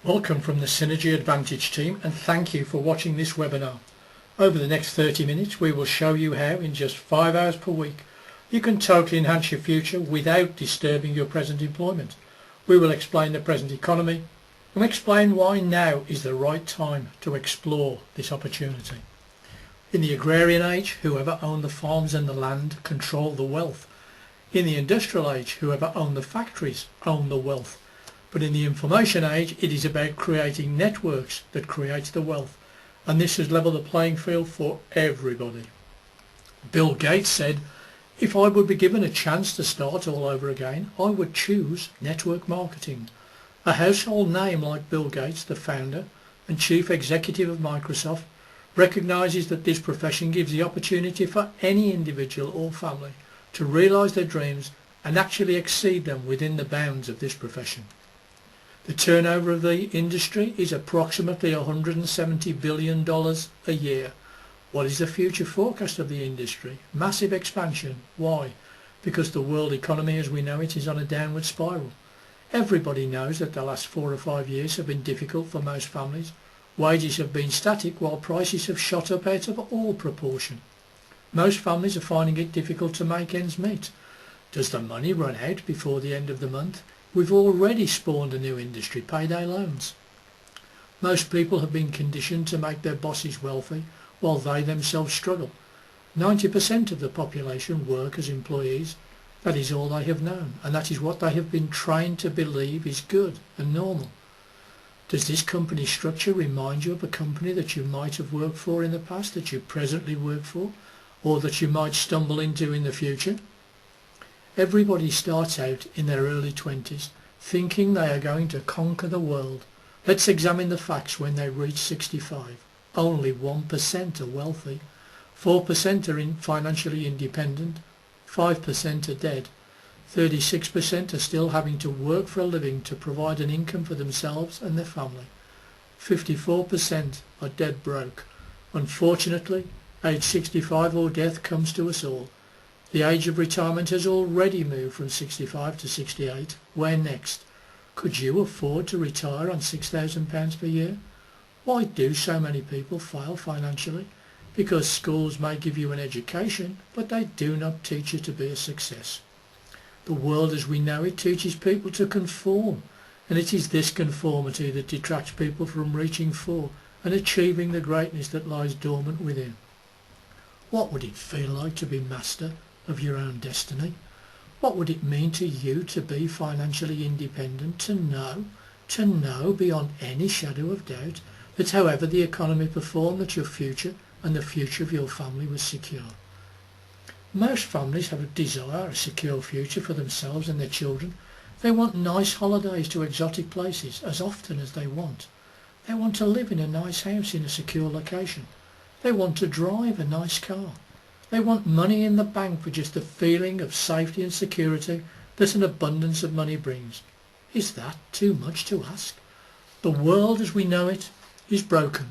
Welcome from the Synergy Advantage team, and thank you for watching this webinar. Over the next 30 minutes we will show you how in just 5 hours per week you can totally enhance your future without disturbing your present employment. We will explain the present economy and explain why now is the right time to explore this opportunity. In the agrarian age, whoever owned the farms and the land controlled the wealth. In the industrial age, whoever owned the factories owned the wealth. But in the information age, it is about creating networks that creates the wealth, and this has leveled the playing field for everybody. Bill Gates said, if I would be given a chance to start all over again, I would choose network marketing. A household name like Bill Gates, the founder and chief executive of Microsoft, recognises that this profession gives the opportunity for any individual or family to realise their dreams and actually exceed them within the bounds of this profession. The turnover of the industry is approximately $170 billion a year. What is the future forecast of the industry? Massive expansion. Why? Because the world economy as we know it is on a downward spiral. Everybody knows that the last 4 or 5 years have been difficult for most families. Wages have been static while prices have shot up out of all proportion. Most families are finding it difficult to make ends meet. Does the money run out before the end of the month? We've already spawned a new industry, payday loans. Most people have been conditioned to make their bosses wealthy while they themselves struggle. 90% of the population work as employees. That is all they have known, and that is what they have been trained to believe is good and normal. Does this company structure remind you of a company that you might have worked for in the past, that you presently work for, or that you might stumble into in the future? Everybody starts out in their early 20s thinking they are going to conquer the world. Let's examine the facts when they reach 65. Only 1% are wealthy, 4% are financially independent, 5% are dead, 36% are still having to work for a living to provide an income for themselves and their family. 54% are dead broke. Unfortunately, age 65 or death comes to us all. The age of retirement has already moved from 65 to 68. Where next? Could you afford to retire on £6,000 per year? Why do so many people fail financially? Because schools may give you an education, but they do not teach you to be a success. The world as we know it teaches people to conform, and it is this conformity that detracts people from reaching for and achieving the greatness that lies dormant within. What would it feel like to be master of your own destiny? What would it mean to you to be financially independent, to know beyond any shadow of doubt that however the economy performed, that your future and the future of your family was secure? Most families have a desire, a secure future for themselves and their children. They want nice holidays to exotic places as often as they want. They want to live in a nice house in a secure location. They want to drive a nice car. They want money in the bank for just the feeling of safety and security that an abundance of money brings. Is that too much to ask? The world as we know it is broken.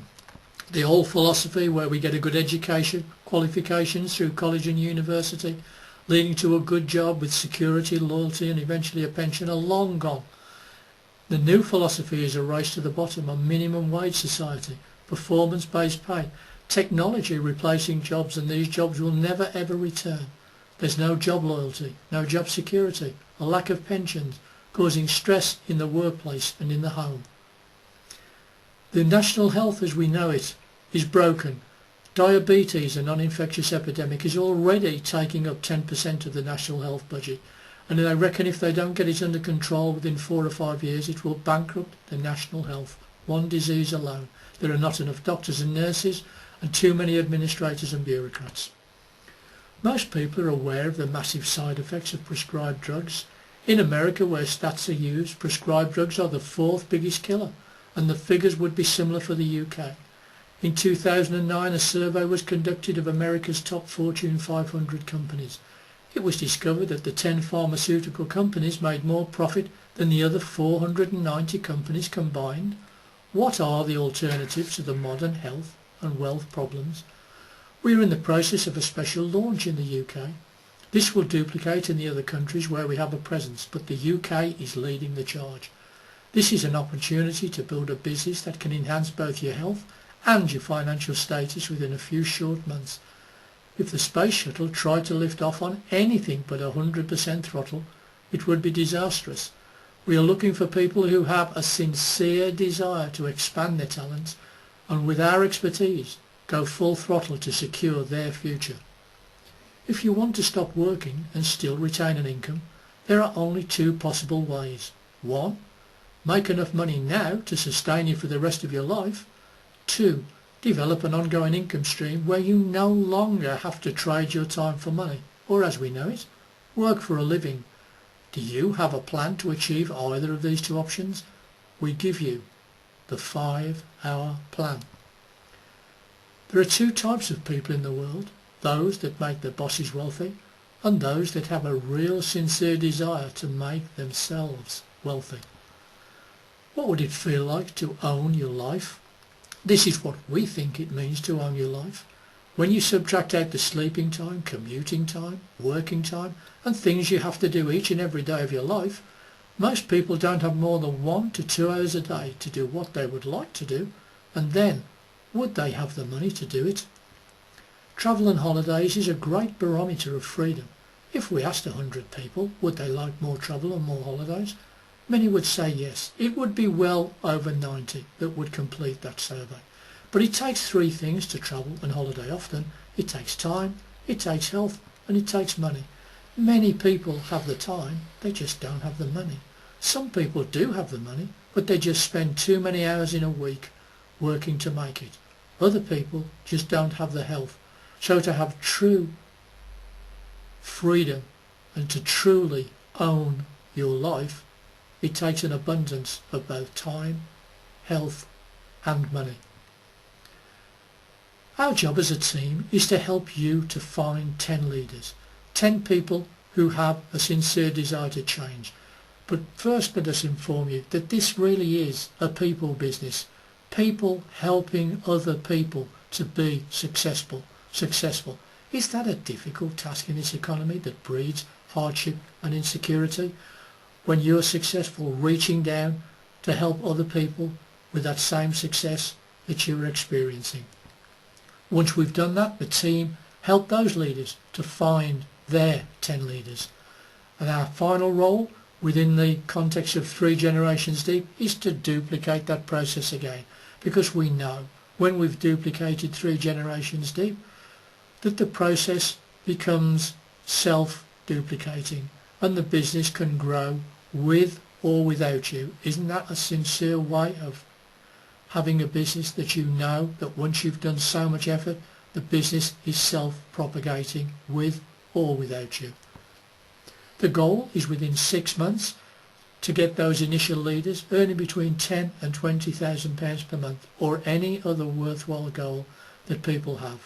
The old philosophy where we get a good education, qualifications through college and university, leading to a good job with security, loyalty and eventually a pension are long gone. The new philosophy is a race to the bottom, a minimum wage society, performance-based pay, technology replacing jobs, and these jobs will never ever return. There's no job loyalty, no job security, a lack of pensions, causing stress in the workplace and in the home. The national health as we know it is broken. Diabetes, a non-infectious epidemic, is already taking up 10% of the national health budget, and I reckon if they don't get it under control within 4 or 5 years it will bankrupt the national health. One disease alone. There are not enough doctors and nurses and too many administrators and bureaucrats. Most people are aware of the massive side effects of prescribed drugs. In America, where stats are used, prescribed drugs are the 4th biggest killer, and the figures would be similar for the UK. In 2009, a survey was conducted of America's top Fortune 500 companies. It was discovered that the 10 pharmaceutical companies made more profit than the other 490 companies combined. What are the alternatives to the modern health and wealth problems? We are in the process of a special launch in the UK. This will duplicate in the other countries where we have a presence, but the UK is leading the charge. This is an opportunity to build a business that can enhance both your health and your financial status within a few short months. If the space shuttle tried to lift off on anything but 100% throttle, it would be disastrous. We are looking for people who have a sincere desire to expand their talents and with our expertise go full throttle to secure their future. If you want to stop working and still retain an income, there are only two possible ways. 1. Make enough money now to sustain you for the rest of your life. 2. Develop an ongoing income stream where you no longer have to trade your time for money, or as we know it, work for a living. Do you have a plan to achieve either of these two options? We give you the 5-hour plan. There are two types of people in the world, those that make their bosses wealthy and those that have a real sincere desire to make themselves wealthy. What would it feel like to own your life? This is what we think it means to own your life. When you subtract out the sleeping time, commuting time, working time and things you have to do each and every day of your life, most people don't have more than 1 to 2 hours a day to do what they would like to do, and then would they have the money to do it? Travel and holidays is a great barometer of freedom. If we asked 100 people would they like more travel and more holidays, many would say yes. It would be well over 90 that would complete that survey. But it takes 3 things to travel and holiday often. It takes time, it takes health and it takes money. Many people have the time, they just don't have the money. Some people do have the money, but they just spend too many hours in a week working to make it. Other people just don't have the health. So to have true freedom and to truly own your life, it takes an abundance of both time, health and money. Our job as a team is to help you to find 10 leaders, 10 people who have a sincere desire to change. But first let us inform you that this really is a people business. People helping other people to be successful. Is that a difficult task in this economy that breeds hardship and insecurity? When you're successful, reaching down to help other people with that same success that you're experiencing. Once we've done that, the team help those leaders to find their 10 leaders. And our final role within the context of 3 generations deep is to duplicate that process again, because we know when we've duplicated 3 generations deep that the process becomes self-duplicating and the business can grow with or without you. Isn't that a sincere way of having a business that you know that once you've done so much effort, the business is self-propagating with or without you? The goal is within 6 months to get those initial leaders earning between £10,000 and £20,000 per month, or any other worthwhile goal that people have.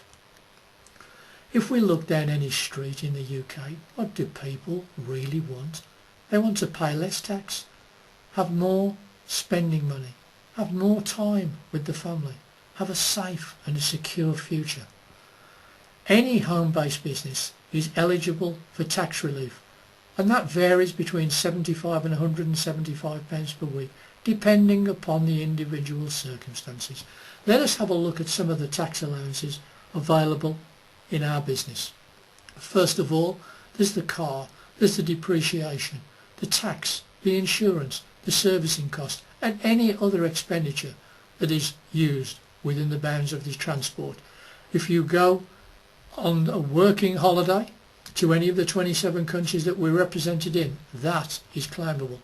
If we look down any street in the UK, what do people really want? They want to pay less tax, have more spending money, have more time with the family, have a safe and a secure future. Any home-based business is eligible for tax relief, and that varies between £75 and £175 per week, depending upon the individual circumstances. Let us have a look at some of the tax allowances available in our business. First of all, there's the car, there's the depreciation, the tax, the insurance, the servicing cost and any other expenditure that is used within the bounds of this transport. If you go on a working holiday to any of the 27 countries that we're represented in, that is claimable.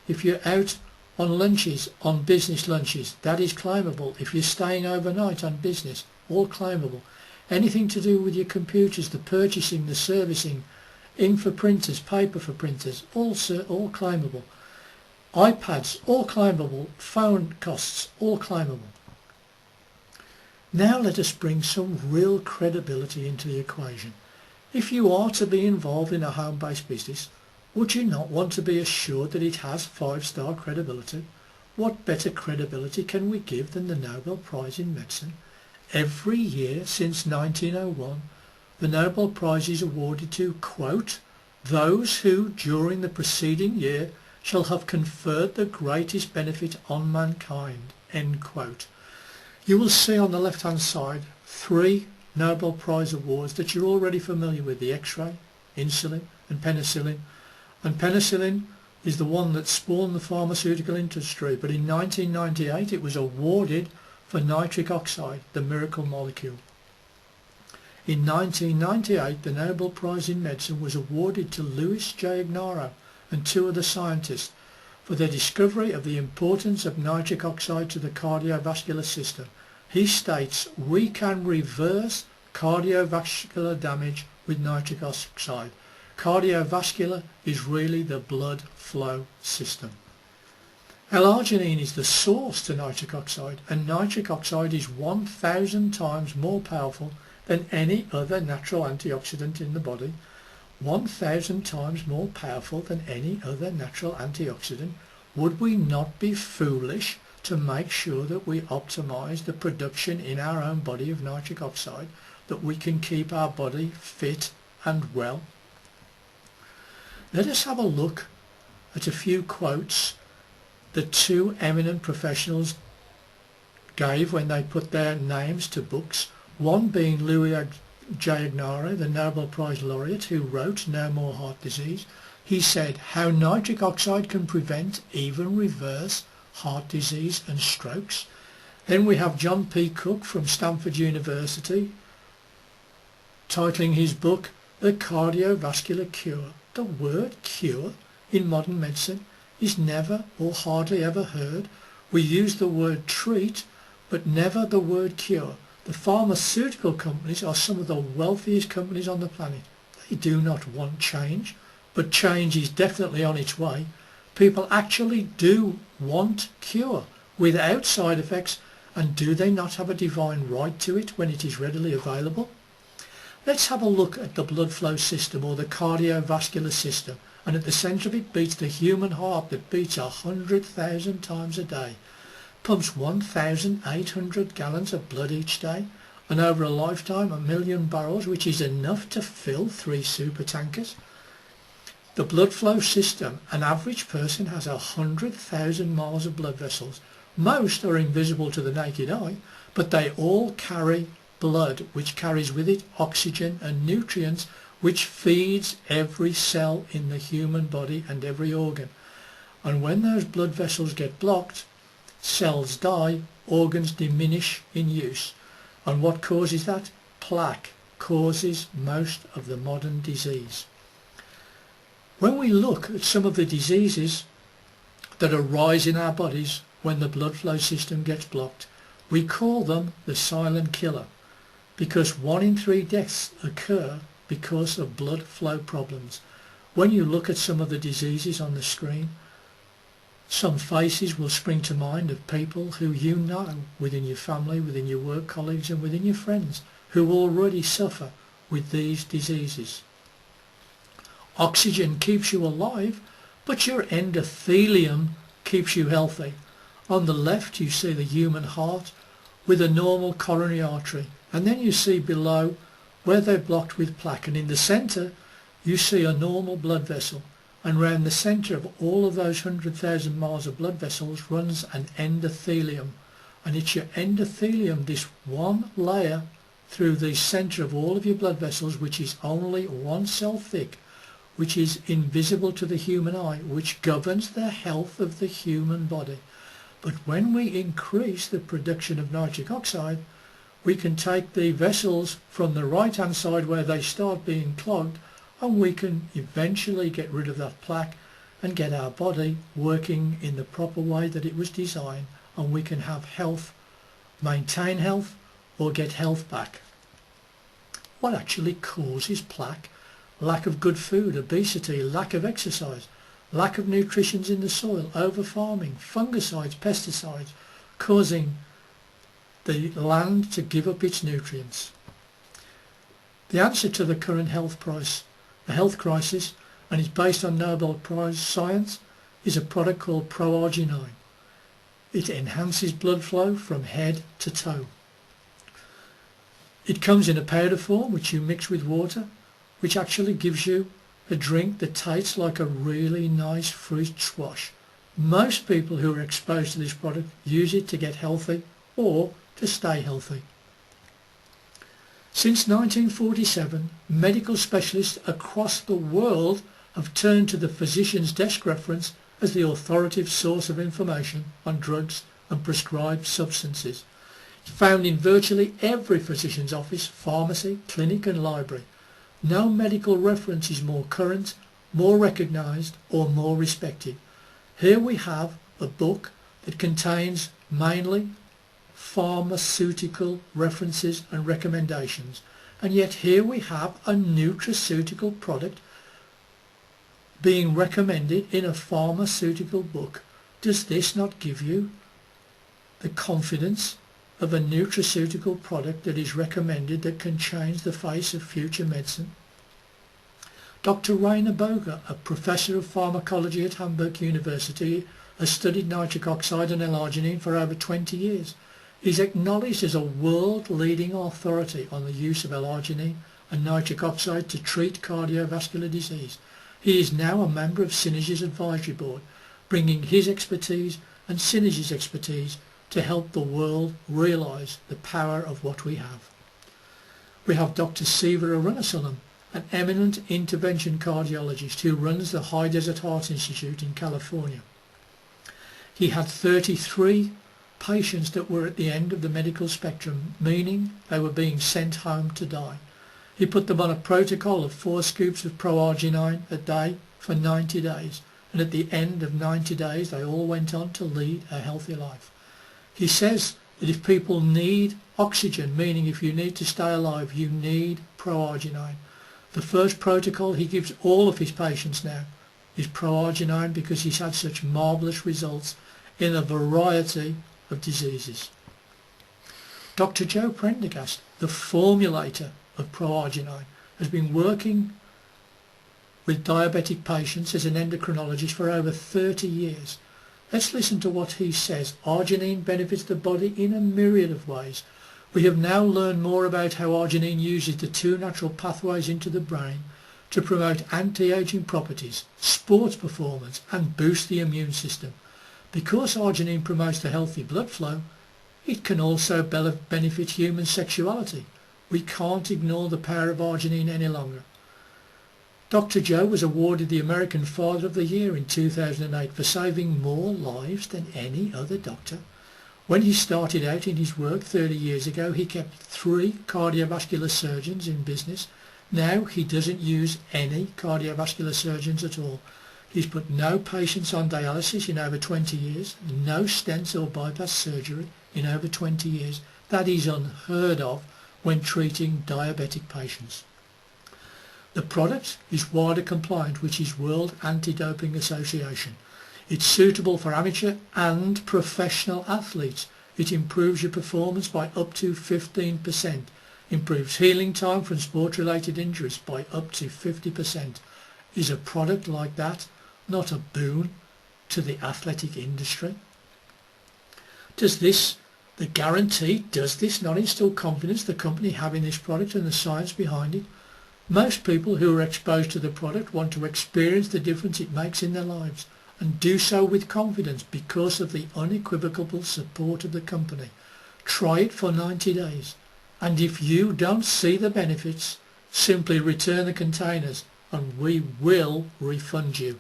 If you're out on lunches, on business lunches, that is claimable. If you're staying overnight on business, all claimable. Anything to do with your computers, the purchasing, the servicing, ink for printers, paper for printers, all claimable. iPads, all claimable. Phone costs, all claimable. Now let us bring some real credibility into the equation. If you are to be involved in a home-based business, would you not want to be assured that it has 5-star credibility? What better credibility can we give than the Nobel Prize in Medicine? Every year since 1901, the Nobel Prize is awarded to, quote, those who during the preceding year shall have conferred the greatest benefit on mankind." End quote. You will see on the left hand side 3 Nobel Prize awards that you're already familiar with: the X-ray, insulin and penicillin. And penicillin is the one that spawned the pharmaceutical industry, but in 1998 it was awarded for nitric oxide, the miracle molecule. In 1998 the Nobel Prize in Medicine was awarded to Louis J. Ignarro and 2 other scientists for their discovery of the importance of nitric oxide to the cardiovascular system. He states, "We can reverse cardiovascular damage with nitric oxide. Cardiovascular is really the blood flow system." L-arginine is the source to nitric oxide, and nitric oxide is 1,000 times more powerful than any other natural antioxidant in the body. 1,000 times more powerful than any other natural antioxidant. Would we not be foolish to make sure that we optimise the production in our own body of nitric oxide, that we can keep our body fit and well? Let us have a look at a few quotes that 2 eminent professionals gave when they put their names to books, one being Louis J. Ignarro, the Nobel Prize laureate who wrote No More Heart Disease. He said, "How nitric oxide can prevent, even reverse, heart disease and strokes." Then we have John P. Cook from Stanford University titling his book The Cardiovascular Cure. The word cure in modern medicine is never or hardly ever heard. We use the word treat but never the word cure. The pharmaceutical companies are some of the wealthiest companies on the planet. They do not want change, but change is definitely on its way. People actually do want cure without side effects, and do they not have a divine right to it when it is readily available? Let's have a look at the blood flow system, or the cardiovascular system, and at the centre of it beats the human heart that beats 100,000 times a day, pumps 1,800 gallons of blood each day, and over a lifetime 1 million barrels, which is enough to fill 3 supertankers. The blood flow system, an average person has 100,000 miles of blood vessels. Most are invisible to the naked eye, but they all carry blood, which carries with it oxygen and nutrients, which feeds every cell in the human body and every organ. And when those blood vessels get blocked, cells die, organs diminish in use. And what causes that? Plaque causes most of the modern disease. When we look at some of the diseases that arise in our bodies when the blood flow system gets blocked, we call them the silent killer, because 1 in 3 deaths occur because of blood flow problems. When you look at some of the diseases on the screen, some faces will spring to mind of people who you know within your family, within your work colleagues and within your friends who already suffer with these diseases. Oxygen keeps you alive, but your endothelium keeps you healthy. On the left you see the human heart with a normal coronary artery, and then you see below where they're blocked with plaque, and in the centre you see a normal blood vessel, and round the centre of all of those 100,000 miles of blood vessels runs an endothelium, and it's your endothelium, this one layer through the centre of all of your blood vessels, which is only 1 cell thick, which is invisible to the human eye, which governs the health of the human body. But when we increase the production of nitric oxide, we can take the vessels from the right hand side where they start being clogged, and we can eventually get rid of that plaque and get our body working in the proper way that it was designed, and we can have health, maintain health, or get health back. What actually causes plaque? Lack of good food, obesity, lack of exercise, lack of nutrition in the soil, over-farming, fungicides, pesticides, causing the land to give up its nutrients. The answer to the current health crisis, and is based on Nobel Prize science, is a product called Pro-arginine. It enhances blood flow from head to toe. It comes in a powder form which you mix with water, which actually gives you a drink that tastes like a really nice fruit squash. Most people who are exposed to this product use it to get healthy or to stay healthy. Since 1947, medical specialists across the world have turned to the physician's desk reference as the authoritative source of information on drugs and prescribed substances. It's found in virtually every physician's office, pharmacy, clinic and library. No medical reference is more current, more recognised or more respected. Here we have a book that contains mainly pharmaceutical references and recommendations, and yet here we have a nutraceutical product being recommended in a pharmaceutical book. Does this not give you the confidence of a nutraceutical product that is recommended that can change the face of future medicine? Dr. Rainer Boger, a professor of pharmacology at Hamburg University, has studied nitric oxide and L-arginine for over 20 years. He is acknowledged as a world-leading authority on the use of L-arginine and nitric oxide to treat cardiovascular disease. He is now a member of Synergy's advisory board, bringing his expertise and Synergy's expertise to help the world realise the power of what we have. We have Dr. Siva Arunachalam, an eminent intervention cardiologist who runs the High Desert Heart Institute in California. He had 33 patients that were at the end of the medical spectrum, meaning they were being sent home to die. He put them on a protocol of 4 scoops of Pro-arginine a day for 90 days, and at the end of 90 days they all went on to lead a healthy life. He says that if people need oxygen, meaning if you need to stay alive, you need Pro-arginine. The first protocol he gives all of his patients now is Pro-arginine because he's had such marvellous results in a variety of diseases. Dr. Joe Prendergast, the formulator of Pro-arginine, has been working with diabetic patients as an endocrinologist for over 30 years. Let's listen to what he says. Arginine benefits the body in a myriad of ways. We have now learned more about how arginine uses the 2 natural pathways into the brain to promote anti-aging properties, sports performance and boost the immune system. Because arginine promotes the healthy blood flow, it can also benefit human sexuality. We can't ignore the power of arginine any longer. Dr. Joe was awarded the American Father of the Year in 2008 for saving more lives than any other doctor. When he started out in his work 30 years ago, he kept 3 cardiovascular surgeons in business. Now he doesn't use any cardiovascular surgeons at all. He's put no patients on dialysis in over 20 years, no stents or bypass surgery in over 20 years. That is unheard of when treating diabetic patients. The product is WADA compliant, which is World Anti-Doping Association. It's suitable for amateur and professional athletes. It improves your performance by up to 15%, improves healing time from sport-related injuries by up to 50%. Is a product like that not a boon to the athletic industry? Does this not instill confidence the company having this product and the science behind it? Most people who are exposed to the product want to experience the difference it makes in their lives, and do so with confidence because of the unequivocal support of the company. Try it for 90 days, and if you don't see the benefits, simply return the containers and we will refund you.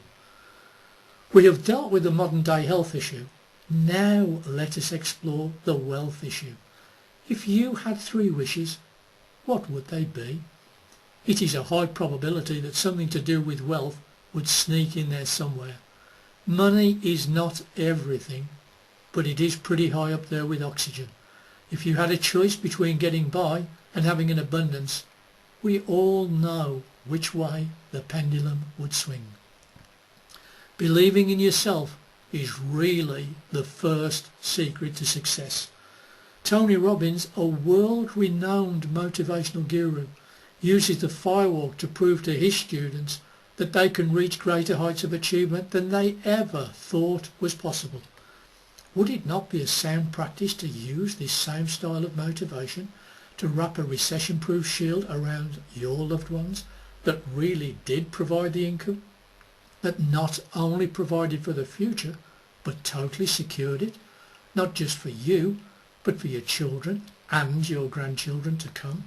We have dealt with the modern day health issue. Now let us explore the wealth issue. If you had 3 wishes, what would they be? It is a high probability that something to do with wealth would sneak in there somewhere. Money is not everything, but it is pretty high up there with oxygen. If you had a choice between getting by and having an abundance, we all know which way the pendulum would swing. Believing in yourself is really the first secret to success. Tony Robbins, a world-renowned motivational guru, uses the firewalk to prove to his students that they can reach greater heights of achievement than they ever thought was possible. Would it not be a sound practice to use this same style of motivation to wrap a recession-proof shield around your loved ones that really did provide the income, that not only provided for the future but totally secured it, not just for you but for your children and your grandchildren to come?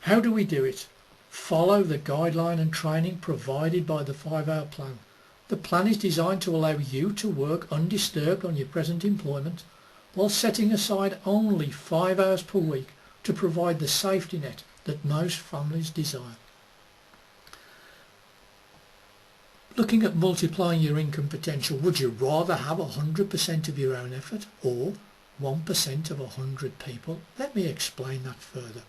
How do we do it? Follow the guideline and training provided by the 5-hour plan. The plan is designed to allow you to work undisturbed on your present employment while setting aside only 5 hours per week to provide the safety net that most families desire. Looking at multiplying your income potential, would you rather have 100% of your own effort or 1% of 100 people? Let me explain that further.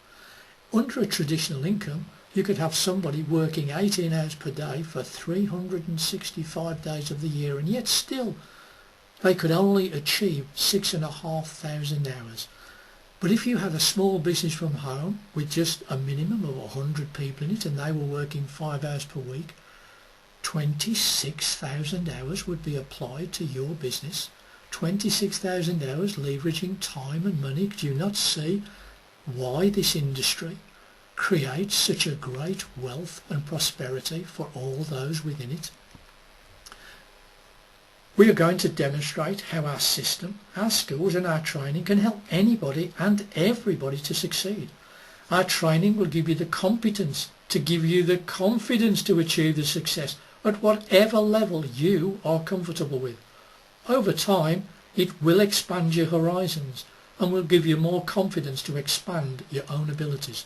Under a traditional income, you could have somebody working 18 hours per day for 365 days of the year, and yet still they could only achieve 6,500 hours. But if you had a small business from home with just a minimum of 100 people in it and they were working 5 hours per week, 26,000 hours would be applied to your business. 26,000 hours leveraging time and money. Do you not see why this industry creates such a great wealth and prosperity for all those within it? We are going to demonstrate how our system, our skills and our training can help anybody and everybody to succeed. Our training will give you the competence to give you the confidence to achieve the success at whatever level you are comfortable with. Over time, it will expand your horizons and will give you more confidence to expand your own abilities.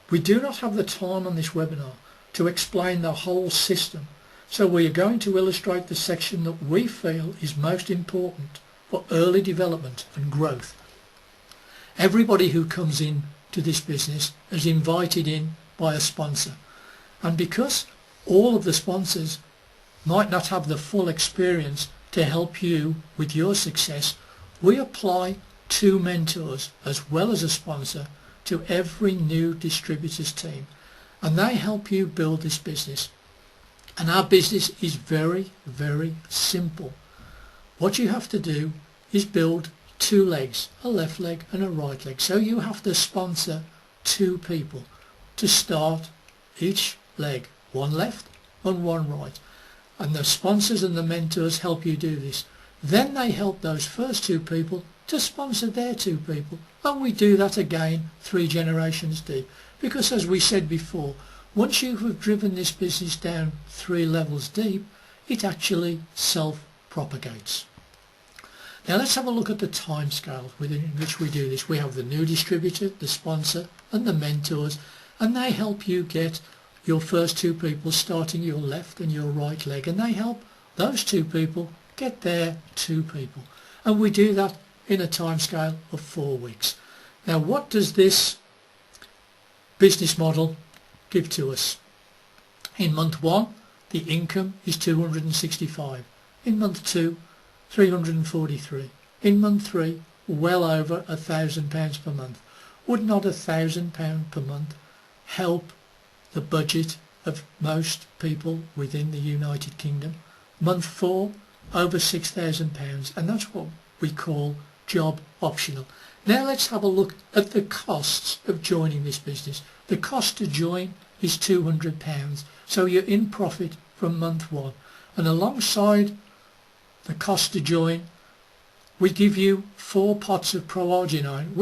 We do not have the time on this webinar to explain the whole system, so we are going to illustrate the section that we feel is most important for early development and growth. Everybody who comes in to this business is invited in by a sponsor, and because all of the sponsors might not have the full experience to help you with your success, we apply 2 mentors as well as a sponsor to every new distributors team, and they help you build this business. And our business is very, very simple. What you have to do is build 2 legs, a left leg and a right leg. So you have to sponsor 2 people to start each leg, 1 left and 1 right. And the sponsors and the mentors help you do this. Then they help those first 2 people to sponsor their 2 people. And we do that again 3 generations deep. Because as we said before, once you have driven this business down 3 levels deep, it actually self-propagates. Now let's have a look at the timescale within which we do this. We have the new distributor, the sponsor and the mentors, and they help you get your first 2 people starting your left and your right leg, and they help those 2 people get their 2 people. And we do that in a timescale of 4 weeks. Now what does this business model give to us? In month 1, the income is 265. In month 2, 343. In month 3, well over £1,000 per month. Would not £1,000 per month help the budget of most people within the United Kingdom? Month 4, over £6,000, and that's what we call job optional. Now let's have a look at the costs of joining this business. The cost to join is £200, so you're in profit from month 1. And alongside the cost to join, we give you 4 pots of Pro-Arginine,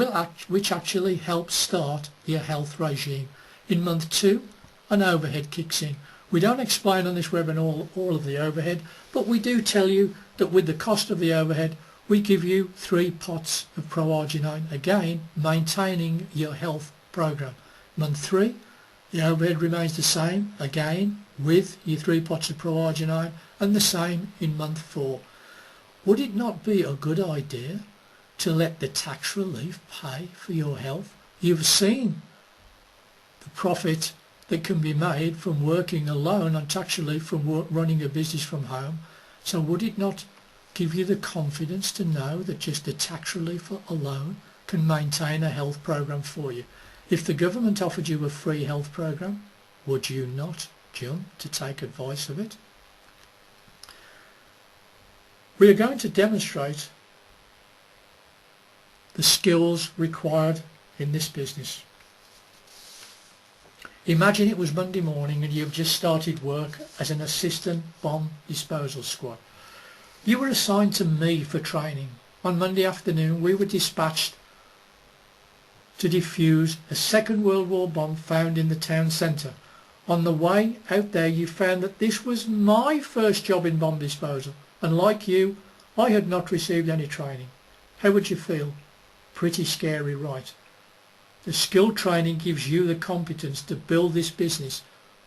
which actually helps start your health regime. In month 2, an overhead kicks in. We don't explain on this webinar all of the overhead, but we do tell you that with the cost of the overhead, we give you 3 pots of Pro-Arginine, again maintaining your health program. Month 3, the overhead remains the same, again with your 3 pots of Pro-Arginine, and the same in month 4. Would it not be a good idea to let the tax relief pay for your health? You've seen the profit that can be made from working alone on tax relief from running a business from home. So would it not give you the confidence to know that just the tax relief alone can maintain a health program for you? If the government offered you a free health program, would you not jump to take advice of it? We are going to demonstrate the skills required in this business. Imagine it was Monday morning and you've just started work as an assistant bomb disposal squad. You were assigned to me for training. On Monday afternoon we were dispatched to defuse a Second World War bomb found in the town centre. On the way out there you found that this was my first job in bomb disposal, and like you, I had not received any training. How would you feel? Pretty scary, right? The skill training gives you the competence to build this business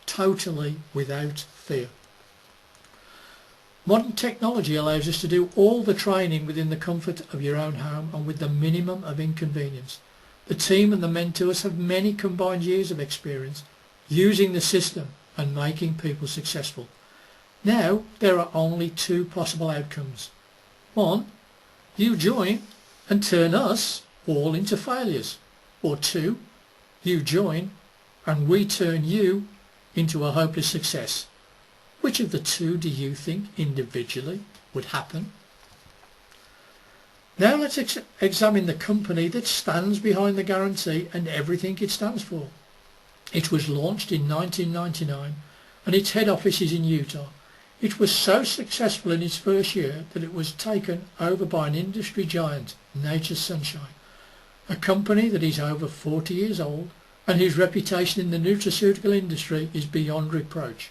totally without fear. Modern technology allows us to do all the training within the comfort of your own home and with the minimum of inconvenience. The team and the mentors have many combined years of experience using the system and making people successful. Now there are only two possible outcomes. One, you join and turn us all into failures. Or two, you join and we turn you into a hopeless success. Which of the two do you think individually would happen? Now let's examine the company that stands behind the guarantee and everything it stands for. It was launched in 1999 and its head office is in Utah. It was so successful in its first year that it was taken over by an industry giant, Nature's Sunshine, a company that is over 40 years old and whose reputation in the nutraceutical industry is beyond reproach.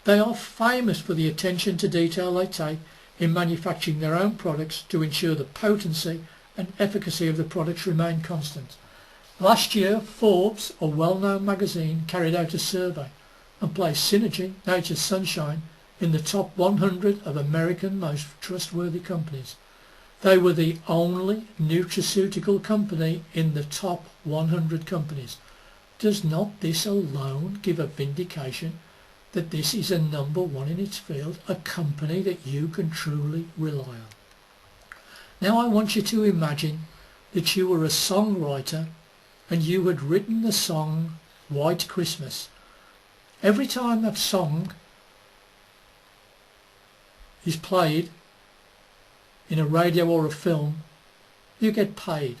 They are famous for the attention to detail they take in manufacturing their own products to ensure the potency and efficacy of the products remain constant. Last year, Forbes, a well-known magazine, carried out a survey and placed Synergy, Nature's Sunshine, in the top 100 of American most trustworthy companies. They were the only nutraceutical company in the top 100 companies. Does not this alone give a vindication that this is a number one in its field, a company that you can truly rely on? Now I want you to imagine that you were a songwriter and you had written the song White Christmas. Every time that song is played in a radio or a film, you get paid.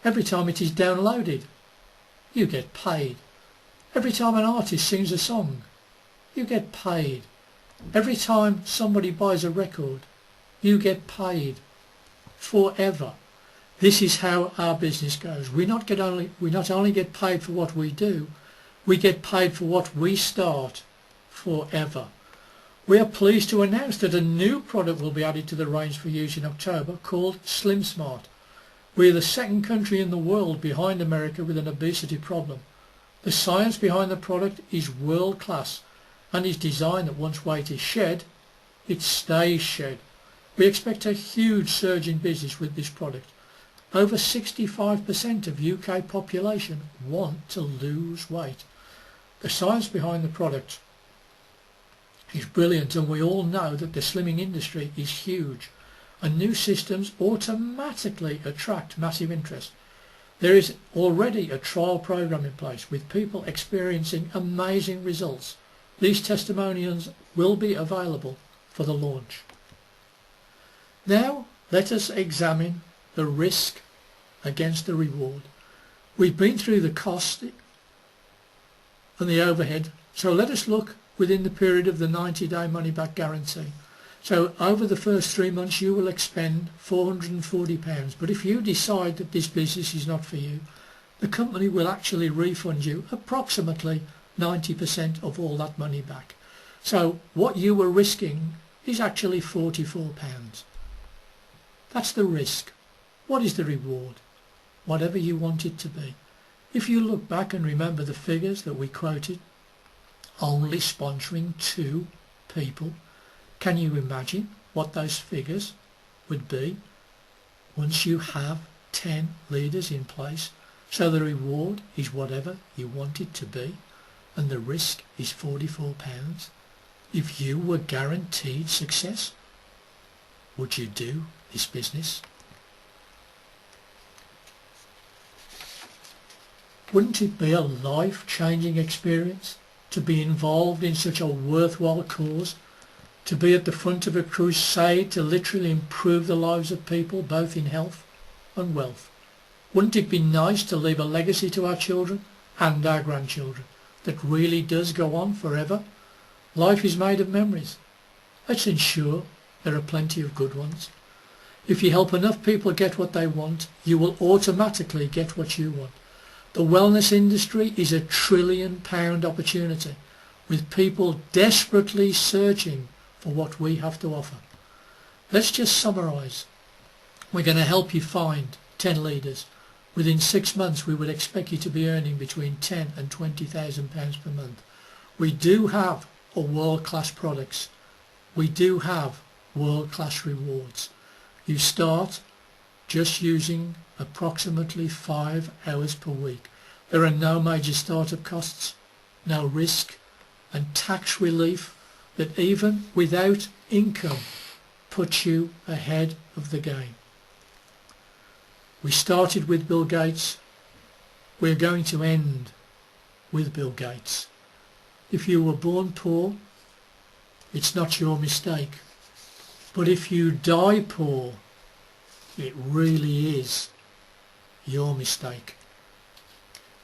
Every time it is downloaded, you get paid. Every time an artist sings a song, you get paid. Every time somebody buys a record, you get paid forever. This is how our business goes. We not only get paid for what we do, we get paid for what we start forever. We are pleased to announce that a new product will be added to the range for use in October called Slim Smart. We are the second country in the world behind America with an obesity problem. The science behind the product is world class and is designed that once weight is shed, it stays shed. We expect a huge surge in business with this product. Over 65% of UK population want to lose weight. The science behind the product is brilliant, and we all know that the slimming industry is huge and new systems automatically attract massive interest. There is already a trial program in place with people experiencing amazing results. These testimonials will be available for the launch. Now let us examine the risk against the reward. We've been through the cost and the overhead, so let us look within the period of the 90-day money-back guarantee. So over the first 3 months you will expend £440, but if you decide that this business is not for you, the company will actually refund you approximately 90% of all that money back. So what you were risking is actually £44. That's the risk. What is the reward? Whatever you want it to be. If you look back and remember the figures that we quoted, only sponsoring 2 people, can you imagine what those figures would be once you have 10 leaders in place? So the reward is whatever you want it to be and the risk is £44. If you were guaranteed success, would you do this business? Wouldn't it be a life-changing experience to be involved in such a worthwhile cause, to be at the front of a crusade to literally improve the lives of people both in health and wealth? Wouldn't it be nice to leave a legacy to our children and our grandchildren? that really does go on forever. Life is made of memories. Let's ensure there are plenty of good ones. If you help enough people get what they want, you will automatically get what you want. The wellness industry is a £1 trillion opportunity, with people desperately searching for what we have to offer. Let's just summarise. We're going to help you find 10 leaders. Within 6 months we would expect you to be earning between £10,000 and £20,000 per month. We do have world-class products. We do have world-class rewards. You start just using approximately 5 hours per week. There are no major startup costs, no risk, and tax relief that even without income puts you ahead of the game. We started with Bill Gates. We're going to end with Bill Gates. If you were born poor, it's not your mistake. But if you die poor, it really is your mistake.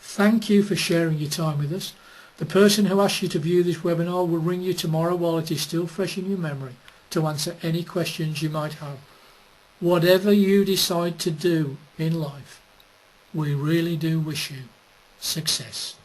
Thank you for sharing your time with us. The person who asked you to view this webinar will ring you tomorrow while it is still fresh in your memory to answer any questions you might have. Whatever you decide to do in life, we really do wish you success.